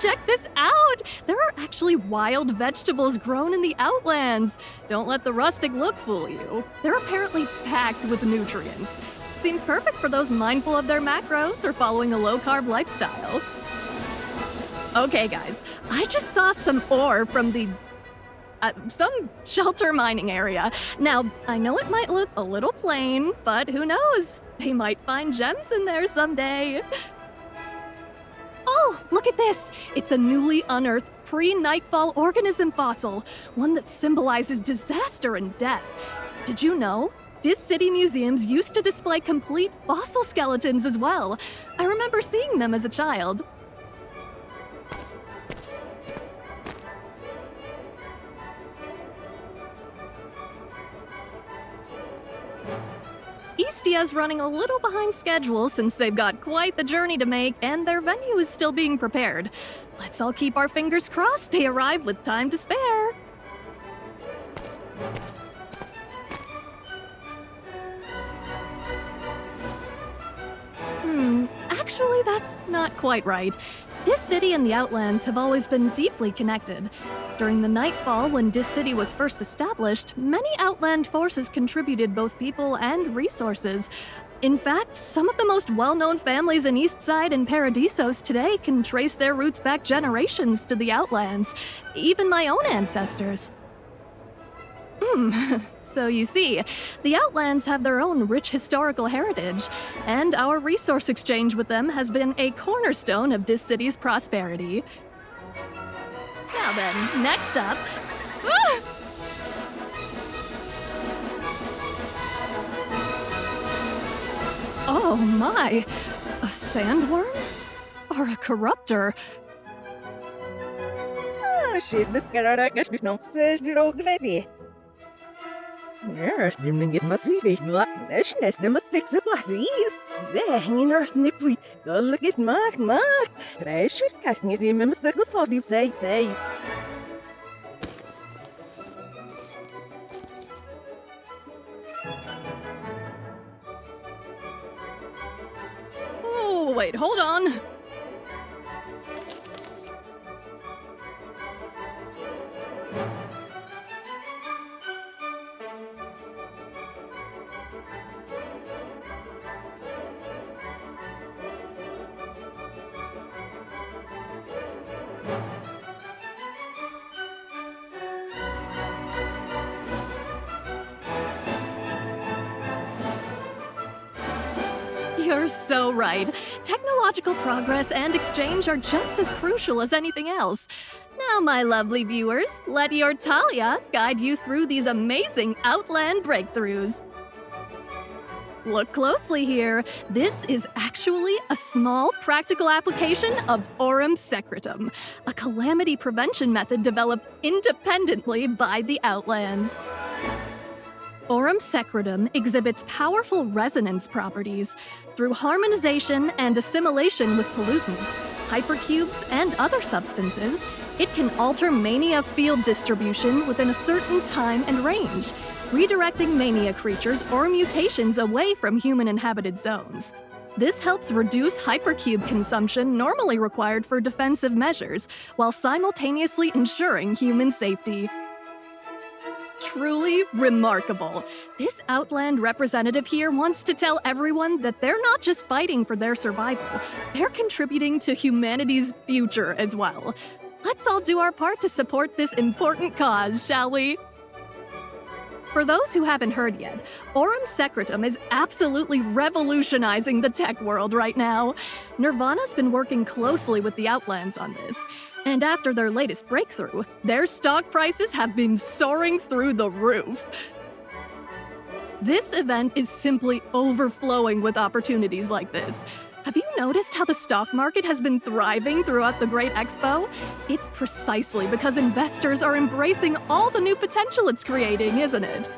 check this out! There are actually wild vegetables grown in the Outlands. Don't let the rustic look fool you. They're apparently packed with nutrients. Seems perfect for those mindful of their macros or following a low-carb lifestyle. Okay, guys, I just saw some ore from the some shelter mining area. Now, I know it might look a little plain, but who knows? They might find gems in there someday. Oh, look at this! It's a newly unearthed pre-nightfall organism fossil, one that symbolizes disaster and death. Did you know? Dis City museums used to display complete fossil skeletons as well. I remember seeing them as a child. Eastia's running a little behind schedule since they've got quite the journey to make and their venue is still being prepared. Let's all keep our fingers crossed they arrive with time to spare. Actually, that's not quite right. Dis City and the Outlands have always been deeply connected. During the Nightfall, when Dis City was first established, many Outland forces contributed both people and resources. In fact, some of the most well-known families in Eastside and Paradisos today can trace their roots back generations to the Outlands, even my own ancestors. So you see, the Outlands have their own rich historical heritage, and our resource exchange with them has been a cornerstone of Dis City's prosperity. Now then, next up... Oh my! A sandworm? Or a corruptor? Shit, this guy got no says you don't gravy. Yes, you didn't get my sleepy. That's the mistakes of my sleep. Staying in our snippy. Go look at Mark. I should catch me the mistake of all you say. Oh, wait, hold on. You're so right. Technological progress and exchange are just as crucial as anything else. Now, my lovely viewers, let your Talia guide you through these amazing Outland breakthroughs. Look closely here. This is actually a small practical application of Aurum Secretum, a calamity prevention method developed independently by the Outlands. Aurum Secretum exhibits powerful resonance properties. Through harmonization and assimilation with pollutants, hypercubes, and other substances, it can alter mania field distribution within a certain time and range, redirecting mania creatures or mutations away from human-inhabited zones. This helps reduce hypercube consumption normally required for defensive measures, while simultaneously ensuring human safety. Truly remarkable. This Outland representative here wants to tell everyone that they're not just fighting for their survival, they're contributing to humanity's future as well. Let's all do our part to support this important cause, shall we? For those who haven't heard yet, Aurum Secretum is absolutely revolutionizing the tech world right now. Nirvana's been working closely with the Outlands on this, and after their latest breakthrough, their stock prices have been soaring through the roof. This event is simply overflowing with opportunities like this. Have you noticed how the stock market has been thriving throughout the Great Expo? It's precisely because investors are embracing all the new potential it's creating, isn't it?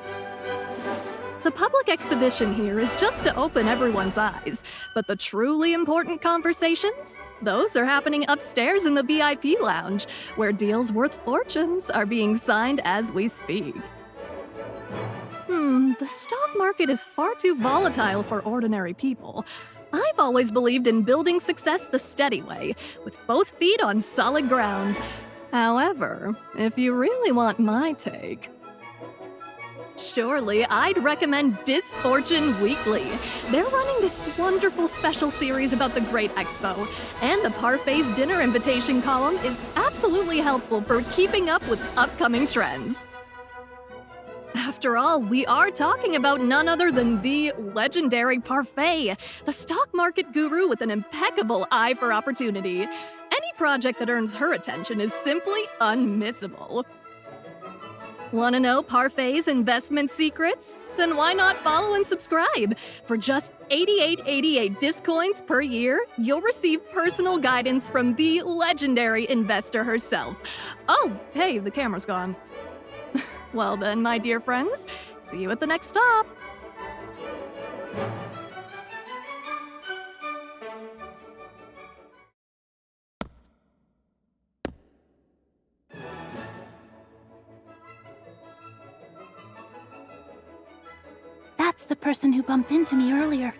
The public exhibition here is just to open everyone's eyes, but the truly important conversations? Those are happening upstairs in the VIP lounge, where deals worth fortunes are being signed as we speak. The stock market is far too volatile for ordinary people. I've always believed in building success the steady way, with both feet on solid ground. However, if you really want my take, surely I'd recommend Disfortune Weekly. They're running this wonderful special series about the Great Expo, and the Parfait's dinner invitation column is absolutely helpful for keeping up with upcoming trends. After all, we are talking about none other than the legendary Parfait, the stock market guru with an impeccable eye for opportunity. Any project that earns her attention is simply unmissable. Want to know Parfait's investment secrets? Then why not follow and subscribe? For just 8888 Discoins per year, you'll receive personal guidance from the legendary investor herself. Oh, hey, the camera's gone. Well then, my dear friends, see you at the next stop. That's the person who bumped into me earlier.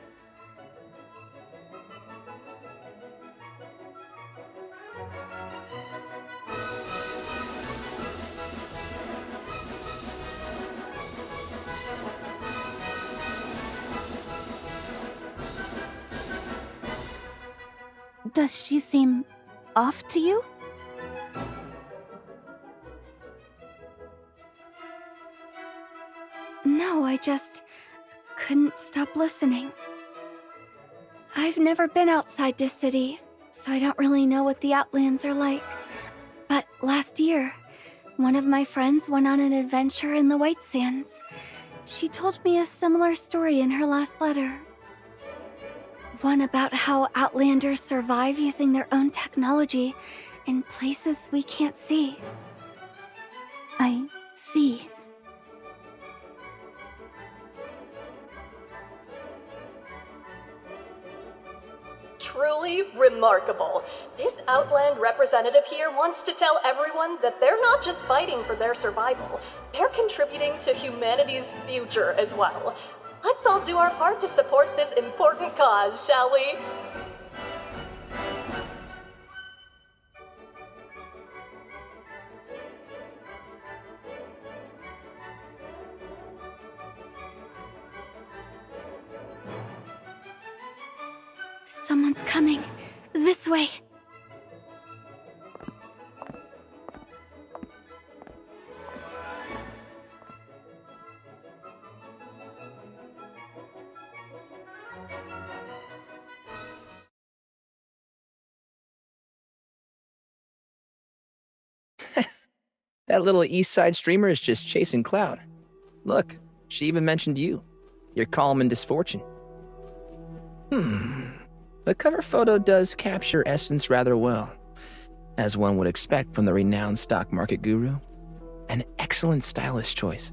Does she seem off to you? No, I just couldn't stop listening. I've never been outside this city, so I don't really know what the Outlands are like. But last year, one of my friends went on an adventure in the White Sands. She told me a similar story in her last letter. One about how Outlanders survive using their own technology in places we can't see. I see. Truly remarkable. This Outland representative here wants to tell everyone that they're not just fighting for their survival, they're contributing to humanity's future as well. Let's all do our part to support this important cause, shall we? Someone's coming. This way. That little East Side streamer is just chasing clout. Look, she even mentioned you. Your calm and disfortune. The cover photo does capture essence rather well, as one would expect from the renowned stock market guru. An excellent stylist choice.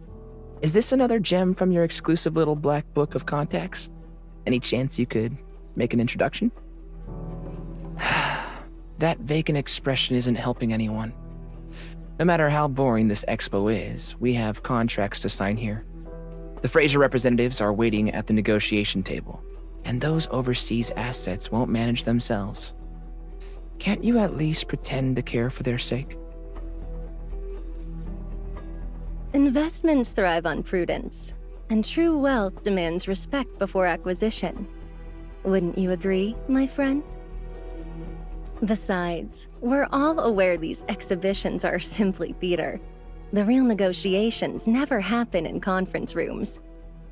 Is this another gem from your exclusive little black book of contacts? Any chance you could make an introduction? That vacant expression isn't helping anyone. No matter how boring this expo is, we have contracts to sign here. The Fraser representatives are waiting at the negotiation table, and those overseas assets won't manage themselves. Can't you at least pretend to care for their sake? Investments thrive on prudence, and true wealth demands respect before acquisition. Wouldn't you agree, my friend? Besides, we're all aware these exhibitions are simply theater. The real negotiations never happen in conference rooms.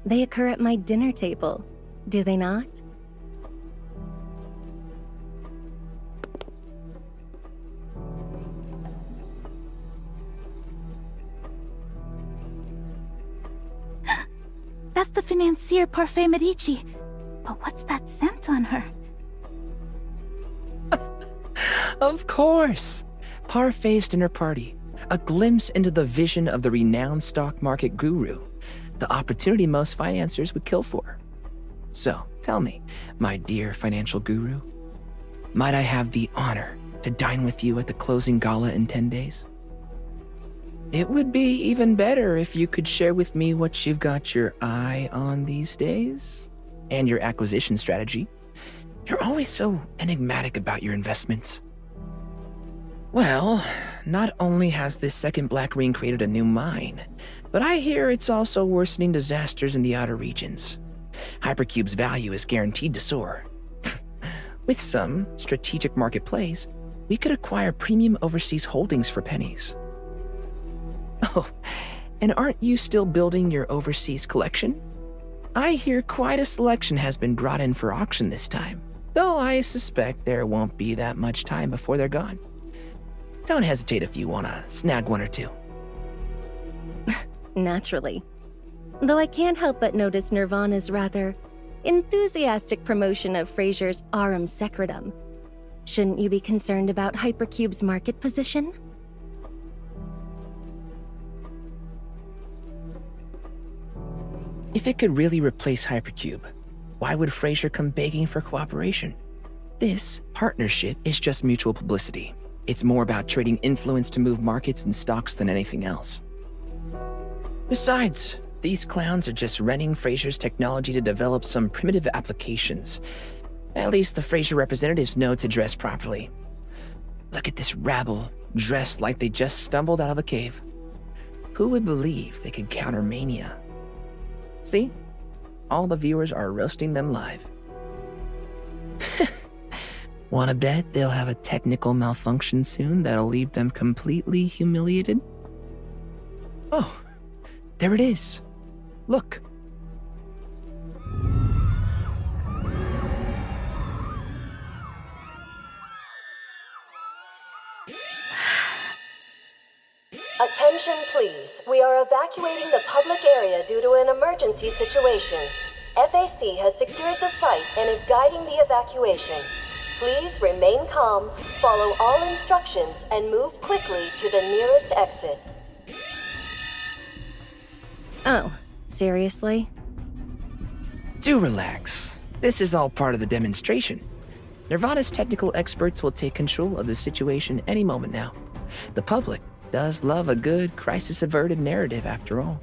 They occur at my dinner table, do they not? That's the financier Parfait Medici. But what's that scent on her? Of course! Parfait's dinner party. A glimpse into the vision of the renowned stock market guru. The opportunity most financiers would kill for. So, tell me, my dear financial guru, might I have the honor to dine with you at the closing gala in 10 days? It would be even better if you could share with me what you've got your eye on these days, and your acquisition strategy. You're always so enigmatic about your investments. Well, not only has this second Black Ring created a new mine, but I hear it's also worsening disasters in the outer regions. Hypercube's value is guaranteed to soar. With some strategic market plays, we could acquire premium overseas holdings for pennies. Oh, and aren't you still building your overseas collection? I hear quite a selection has been brought in for auction this time, though I suspect there won't be that much time before they're gone. Don't hesitate if you want to snag one or two. Naturally. Though I can't help but notice Nirvana's rather enthusiastic promotion of Fraser's Aurum Secretum. Shouldn't you be concerned about Hypercube's market position? If it could really replace Hypercube, why would Fraser come begging for cooperation? This partnership is just mutual publicity. It's more about trading influence to move markets and stocks than anything else. Besides, these clowns are just renting Fraser's technology to develop some primitive applications. At least the Fraser representatives know to dress properly. Look at this rabble, dressed like they just stumbled out of a cave. Who would believe they could counter Mania? See? All the viewers are roasting them live. Wanna bet they'll have a technical malfunction soon that'll leave them completely humiliated? Oh, there it is. Look. Attention please. We are evacuating the public area due to an emergency situation. FAC has secured the site and is guiding the evacuation. Please remain calm, follow all instructions, and move quickly to the nearest exit. Oh, seriously? Do relax. This is all part of the demonstration. Nirvana's technical experts will take control of the situation any moment now. The public does love a good crisis-averted narrative after all.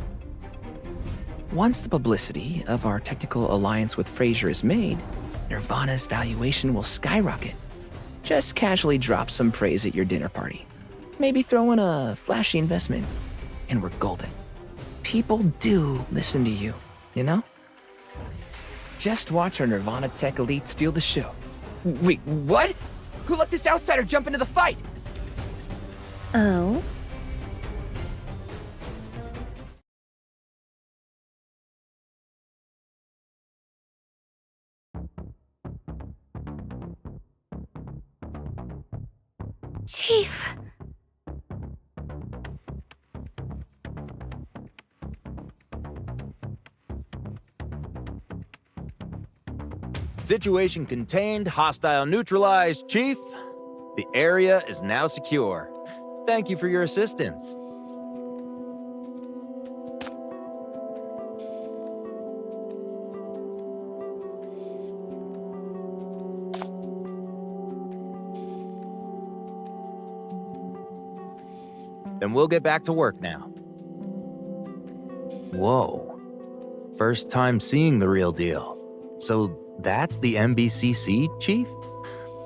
Once the publicity of our technical alliance with Fraser is made, Nirvana's valuation will skyrocket. Just casually drop some praise at your dinner party. Maybe throw in a flashy investment, and we're golden. People do listen to you, you know? Just watch our Nirvana tech elite steal the show. Wait, what? Who let this outsider jump into the fight? Oh? Chief! Situation contained, hostile neutralized, Chief. The area is now secure. Thank you for your assistance. Then we'll get back to work now. Whoa. First time seeing the real deal. So that's the MBCC, Chief?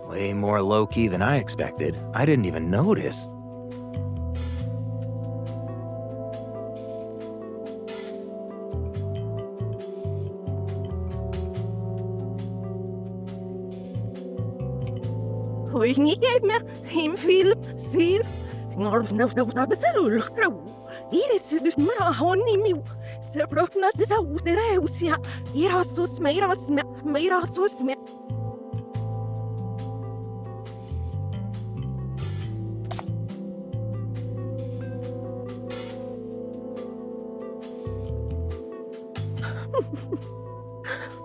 Way more low-key than I expected. I didn't even notice. Huingi gave me him feel seal. North no tabasalul crow. Iris dus mara honi mi. Sebrotnas de saudereusia. Irasus meirasus me.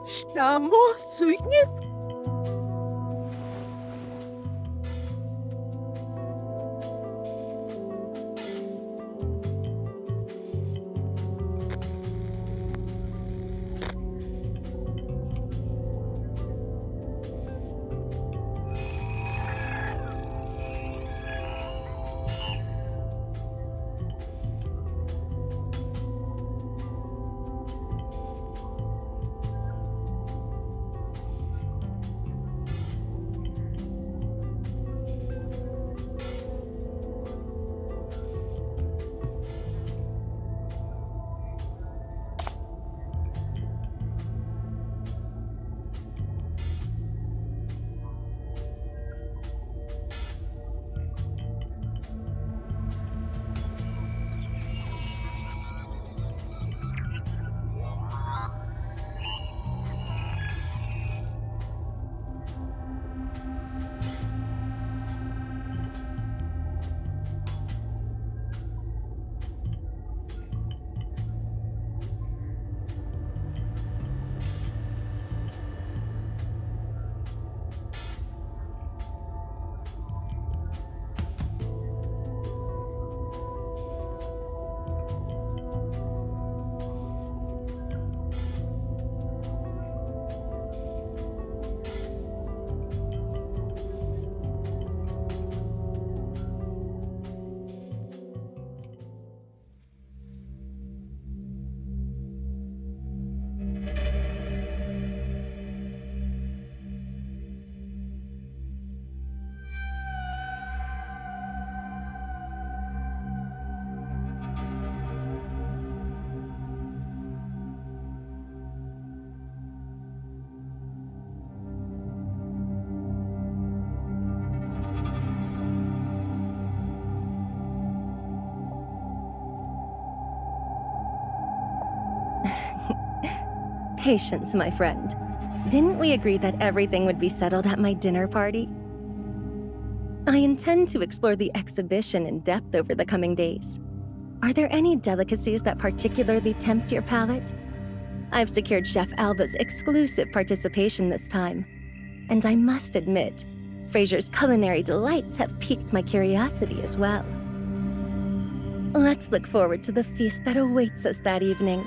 Stamo suigne. Patience, my friend. Didn't we agree that everything would be settled at my dinner party? I intend to explore the exhibition in depth over the coming days. Are there any delicacies that particularly tempt your palate? I've secured Chef Alba's exclusive participation this time, and I must admit, Fraser's culinary delights have piqued my curiosity as well. Let's look forward to the feast that awaits us that evening.